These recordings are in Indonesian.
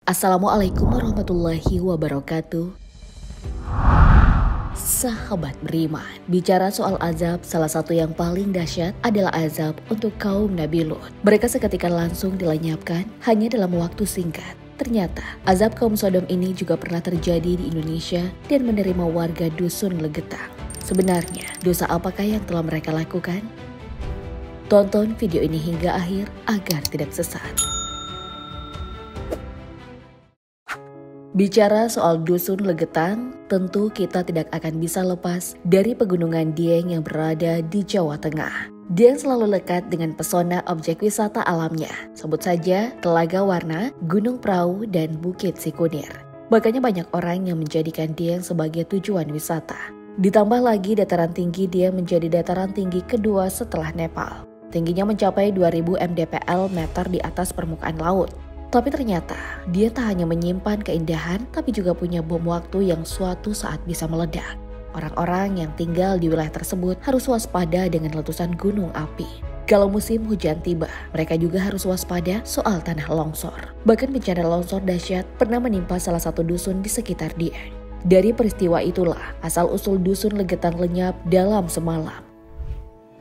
Assalamualaikum warahmatullahi wabarakatuh. Sahabat beriman, bicara soal azab, salah satu yang paling dahsyat adalah azab untuk kaum Nabi Lut. Mereka seketika langsung dilenyapkan hanya dalam waktu singkat. Ternyata, azab kaum Sodom ini juga pernah terjadi di Indonesia dan menerima warga dusun Legetang. Sebenarnya, dosa apakah yang telah mereka lakukan? Tonton video ini hingga akhir agar tidak sesat. Bicara soal dusun Legetang, tentu kita tidak akan bisa lepas dari pegunungan Dieng yang berada di Jawa Tengah. Dieng selalu lekat dengan pesona objek wisata alamnya. Sebut saja Telaga Warna, Gunung Prau, dan Bukit Sikunir. Makanya banyak orang yang menjadikan Dieng sebagai tujuan wisata. Ditambah lagi dataran tinggi Dieng menjadi dataran tinggi kedua setelah Nepal. Tingginya mencapai 2000 mdpl meter di atas permukaan laut. Tapi ternyata, dia tak hanya menyimpan keindahan, tapi juga punya bom waktu yang suatu saat bisa meledak. Orang-orang yang tinggal di wilayah tersebut harus waspada dengan letusan gunung api. Kalau musim hujan tiba, mereka juga harus waspada soal tanah longsor. Bahkan bencana longsor dahsyat pernah menimpa salah satu dusun di sekitar Dieng. Dari peristiwa itulah, asal-usul dusun Legetang lenyap dalam semalam.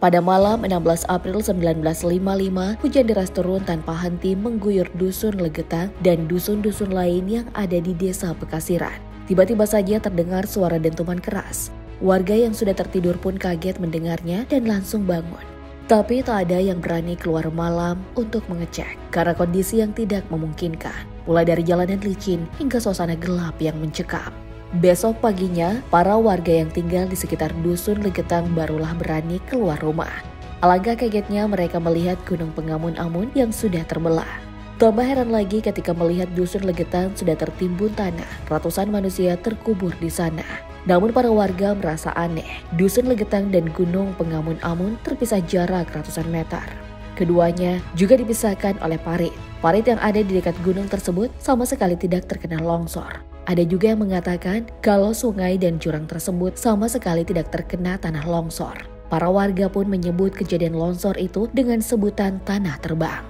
Pada malam 16 April 1955, hujan deras turun tanpa henti mengguyur dusun Legetang dan dusun-dusun lain yang ada di desa Bekasiran. Tiba-tiba saja terdengar suara dentuman keras. Warga yang sudah tertidur pun kaget mendengarnya dan langsung bangun. Tapi tak ada yang berani keluar malam untuk mengecek karena kondisi yang tidak memungkinkan. Mulai dari jalanan licin hingga suasana gelap yang mencekam. Besok paginya, para warga yang tinggal di sekitar dusun Legetang barulah berani keluar rumah. Alangkah kagetnya mereka melihat gunung pengamun-amun yang sudah terbelah. Tambah heran lagi ketika melihat dusun Legetang sudah tertimbun tanah. Ratusan manusia terkubur di sana. Namun para warga merasa aneh. Dusun Legetang dan gunung pengamun-amun terpisah jarak ratusan meter. Keduanya juga dipisahkan oleh parit. Parit yang ada di dekat gunung tersebut sama sekali tidak terkena longsor. Ada juga yang mengatakan kalau sungai dan jurang tersebut sama sekali tidak terkena tanah longsor. Para warga pun menyebut kejadian longsor itu dengan sebutan tanah terbang.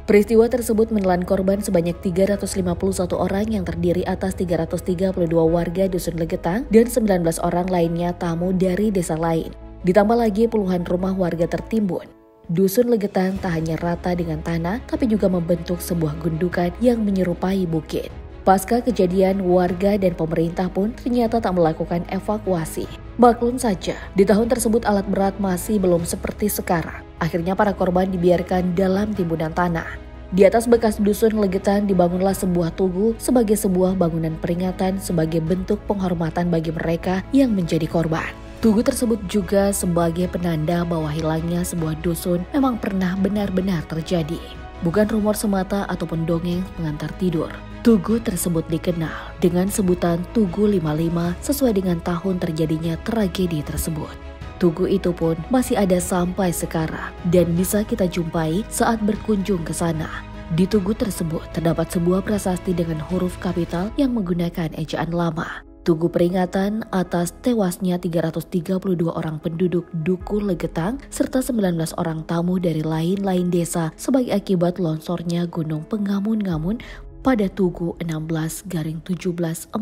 Peristiwa tersebut menelan korban sebanyak 351 orang yang terdiri atas 332 warga dusun Legetang dan 19 orang lainnya tamu dari desa lain. Ditambah lagi puluhan rumah warga tertimbun. Dusun Legetang tak hanya rata dengan tanah tapi juga membentuk sebuah gundukan yang menyerupai bukit. Pasca kejadian, warga dan pemerintah pun ternyata tak melakukan evakuasi. Maklum saja, di tahun tersebut alat berat masih belum seperti sekarang. Akhirnya para korban dibiarkan dalam timbunan tanah. Di atas bekas dusun Legetang dibangunlah sebuah tugu sebagai sebuah bangunan peringatan sebagai bentuk penghormatan bagi mereka yang menjadi korban. Tugu tersebut juga sebagai penanda bahwa hilangnya sebuah dusun memang pernah benar-benar terjadi. Bukan rumor semata ataupun dongeng pengantar tidur. Tugu tersebut dikenal dengan sebutan Tugu 55 sesuai dengan tahun terjadinya tragedi tersebut. Tugu itu pun masih ada sampai sekarang dan bisa kita jumpai saat berkunjung ke sana. Di tugu tersebut terdapat sebuah prasasti dengan huruf kapital yang menggunakan ejaan lama. Tugu peringatan atas tewasnya 332 orang penduduk Duku Legetang serta 19 orang tamu dari lain-lain desa sebagai akibat longsornya Gunung Pengamun-Ngamun pada Tugu 16-17-4-1955.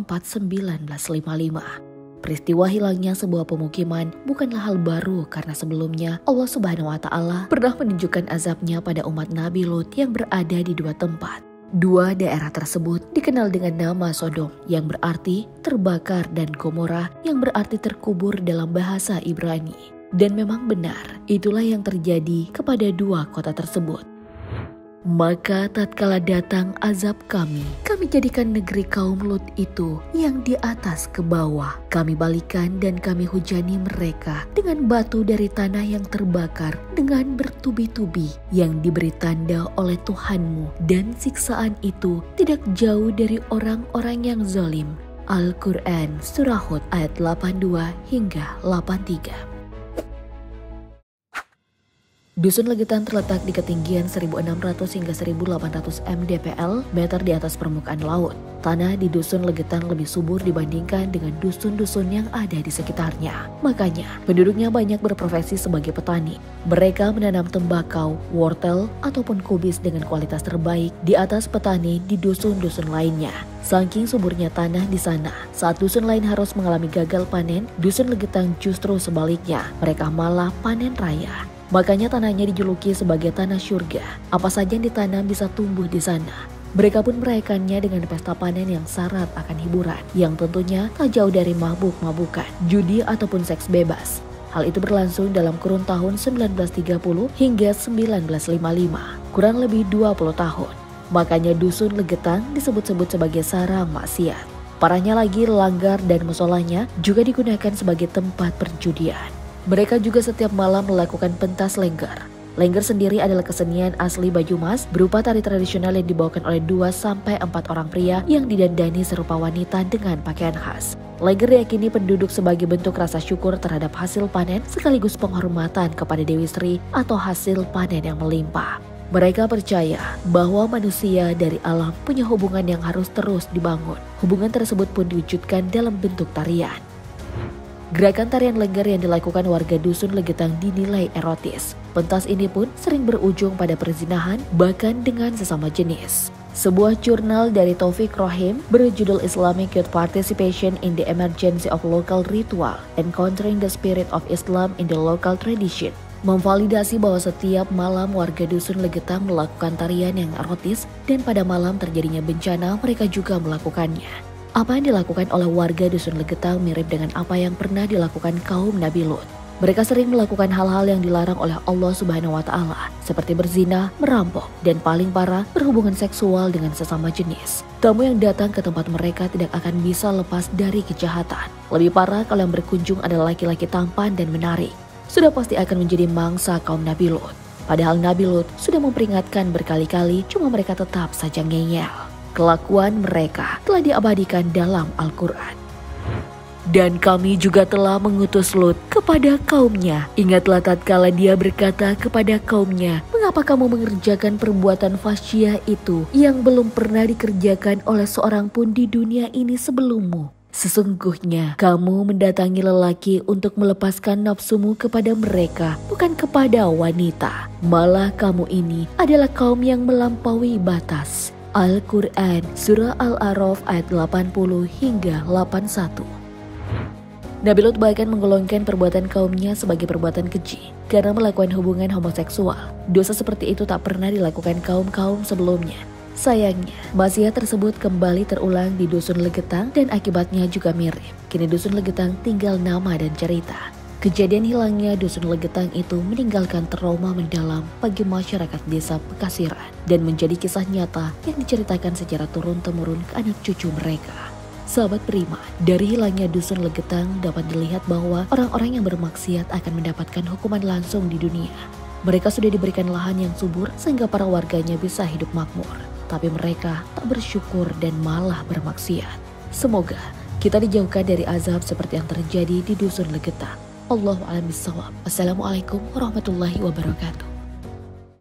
Peristiwa hilangnya sebuah pemukiman bukanlah hal baru karena sebelumnya Allah Subhanahu wa Ta'ala pernah menunjukkan azabnya pada umat Nabi Lut yang berada di dua tempat. Dua daerah tersebut dikenal dengan nama Sodom yang berarti terbakar dan Gomora yang berarti terkubur dalam bahasa Ibrani. Dan memang benar, itulah yang terjadi kepada dua kota tersebut. Maka tatkala datang azab kami jadikan negeri kaum Lut itu yang di atas ke bawah. Kami balikan dan kami hujani mereka dengan batu dari tanah yang terbakar dengan bertubi-tubi yang diberi tanda oleh Tuhanmu. Dan siksaan itu tidak jauh dari orang-orang yang zalim. Al-Quran Surah Hud ayat 82 hingga 83. Dusun Legetan terletak di ketinggian 1.600 hingga 1.800 mdpl meter di atas permukaan laut. Tanah di Dusun Legetan lebih subur dibandingkan dengan dusun-dusun yang ada di sekitarnya. Makanya, penduduknya banyak berprofesi sebagai petani. Mereka menanam tembakau, wortel, ataupun kubis dengan kualitas terbaik di atas petani di dusun-dusun lainnya. Saking suburnya tanah di sana, saat dusun lain harus mengalami gagal panen, Dusun Legetan justru sebaliknya, mereka malah panen raya. Makanya tanahnya dijuluki sebagai tanah surga. Apa saja yang ditanam bisa tumbuh di sana. Mereka pun merayakannya dengan pesta panen yang syarat akan hiburan, yang tentunya tak jauh dari mabuk-mabukan, judi ataupun seks bebas. Hal itu berlangsung dalam kurun tahun 1930 hingga 1955, kurang lebih 20 tahun. Makanya Dusun Legetan disebut-sebut sebagai sarang maksiat. Parahnya lagi, langgar dan musolanya juga digunakan sebagai tempat perjudian. Mereka juga setiap malam melakukan pentas lengger. Lengger sendiri adalah kesenian asli Banyumas berupa tari tradisional yang dibawakan oleh 2-4 orang pria yang didandani serupa wanita dengan pakaian khas. Lengger diyakini penduduk sebagai bentuk rasa syukur terhadap hasil panen sekaligus penghormatan kepada Dewi Sri atau hasil panen yang melimpah. Mereka percaya bahwa manusia dari alam punya hubungan yang harus terus dibangun. Hubungan tersebut pun diwujudkan dalam bentuk tarian. Gerakan tarian lengger yang dilakukan warga Dusun Legetan dinilai erotis. Pentas ini pun sering berujung pada perzinahan, bahkan dengan sesama jenis. Sebuah jurnal dari Taufik Rohim berjudul Islamic Youth Participation in the Emergency of Local Ritual, Encountering the Spirit of Islam in the Local Tradition, memvalidasi bahwa setiap malam warga Dusun Legetan melakukan tarian yang erotis dan pada malam terjadinya bencana mereka juga melakukannya. Apa yang dilakukan oleh warga Dusun Legetan mirip dengan apa yang pernah dilakukan kaum Nabi Lut. Mereka sering melakukan hal-hal yang dilarang oleh Allah Subhanahu wa Ta'ala, seperti berzina, merampok, dan paling parah berhubungan seksual dengan sesama jenis. Tamu yang datang ke tempat mereka tidak akan bisa lepas dari kejahatan. Lebih parah kalau yang berkunjung adalah laki-laki tampan dan menarik. Sudah pasti akan menjadi mangsa kaum Nabi Lut. Padahal Nabi Lut sudah memperingatkan berkali-kali, cuma mereka tetap saja ngeyel. Kelakuan mereka telah diabadikan dalam Al-Quran. Dan kami juga telah mengutus Lut kepada kaumnya. Ingatlah tatkala dia berkata kepada kaumnya, mengapa kamu mengerjakan perbuatan fahsyah itu yang belum pernah dikerjakan oleh seorang pun di dunia ini sebelummu? Sesungguhnya kamu mendatangi lelaki untuk melepaskan nafsumu kepada mereka, bukan kepada wanita. Malah kamu ini adalah kaum yang melampaui batas. Al-Quran Surah Al-A'raf ayat 80 hingga 81. Nabi Lut bahkan menggolongkan perbuatan kaumnya sebagai perbuatan keji karena melakukan hubungan homoseksual. Dosa seperti itu tak pernah dilakukan kaum-kaum sebelumnya. Sayangnya, maksiat tersebut kembali terulang di Dusun Legetan dan akibatnya juga mirip. Kini Dusun Legetan tinggal nama dan cerita. Kejadian hilangnya Dusun Legetan itu meninggalkan trauma mendalam bagi masyarakat desa Pekasiran dan menjadi kisah nyata yang diceritakan secara turun-temurun ke anak cucu mereka. Sahabat beriman, dari hilangnya Dusun Legetan dapat dilihat bahwa orang-orang yang bermaksiat akan mendapatkan hukuman langsung di dunia. Mereka sudah diberikan lahan yang subur sehingga para warganya bisa hidup makmur. Tapi mereka tak bersyukur dan malah bermaksiat. Semoga kita dijauhkan dari azab seperti yang terjadi di Dusun Legetan. Allahu a'lam bishawab. Assalamualaikum warahmatullahi wabarakatuh.